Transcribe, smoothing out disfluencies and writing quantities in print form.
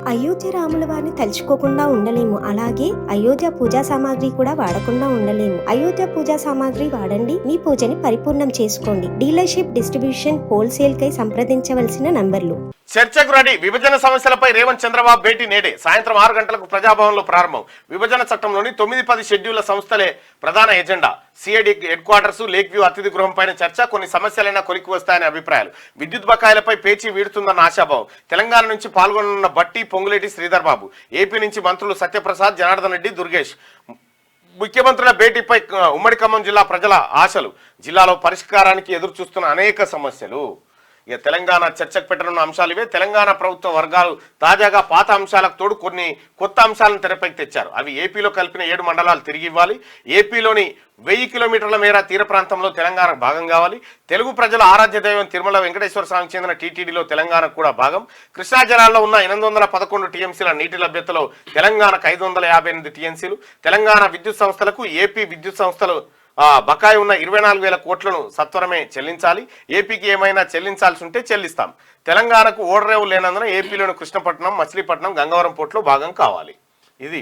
అయోధ్య రాముల వారిని తలుచుకోకుండా ఉండలేము. అలాగే అయోధ్య పూజా సామాగ్రి కూడా వాడకుండా ఉండలేము. అయోధ్య పూజా సామాగ్రి వాడండి, మీ పూజని పరిపూర్ణం చేసుకోండి. డీలర్షిప్, డిస్ట్రిబ్యూషన్, హోల్సేల్ కై సంప్రదించవలసిన నంబర్లు. చర్చకు రెడీ. విభజన సమస్యలపై రేవంత్ చంద్రబాబు భేటీ నేడే సాయంత్రం 6 గంటలకు ప్రజాభవన్లో ప్రారంభం. విభజన చట్టంలోని 9-10 షెడ్యూళ్ల సంస్థలే ప్రధాన agenda. CID head quarters, lake view అతిథి గృహం పైన చర్చ. కొన్ని సమస్యలైనా కొలికి వస్తాయనే అభిప్రాయాలు. విద్యుత్ బకాయిలపై పేచీ వీడుతుందన్న ఆశాభావం. తెలంగాణ నుంచి పాల్గొననున్న బట్టి, పొంగులేటి శ్రీధర్ బాబు. ఏపీ నుంచి మంత్రులు సత్యప్రసాద్, జనార్దన్ రెడ్డి, దుర్గేష్. ముఖ్యమంత్రుల భేటీపై ఉమ్మడి ఖమ్మం జిల్లా ప్రజల ఆశలు. జిల్లాలో పరిష్కారానికి ఎదురు చూస్తున్న అనేక సమస్యలు. ఇక తెలంగాణ చర్చకు పెట్టనున్న అంశాలు ఇవే. తెలంగాణ ప్రభుత్వ వర్గాలు తాజాగా పాత అంశాలకు తోడు కొన్ని కొత్త అంశాలను తెరపైకి తెచ్చారు. అవి ఏపీలో కలిపిన 7 మండలాలు తిరిగి ఇవ్వాలి, ఏపీలోని 1000 కిలోమీటర్ల మేర తీర ప్రాంతంలో తెలంగాణ భాగం కావాలి, తెలుగు ప్రజల ఆరాధ్య దైవం తిరుమల వెంకటేశ్వర స్వామికి చెందిన టీటీడీలో తెలంగాణ కూడా భాగం, కృష్ణా జలాల్లో ఉన్న 811 టీఎంసీల నీటి లభ్యతలో తెలంగాణకు 558 టీఎంసీలు, తెలంగాణ విద్యుత్ సంస్థలకు ఏపీ విద్యుత్ సంస్థలు బకాయి ఉన్న 24,000 కోట్లను సత్వరమే చెల్లించాలి. ఏపీకి ఏమైనా చెల్లించాల్సి ఉంటే చెల్లిస్తాం. తెలంగాణకు ఓడరేవు లేనందున ఏపీలోని కృష్ణపట్నం, మచిలీపట్నం, గంగవరం పోర్టులో భాగం కావాలి. ఇది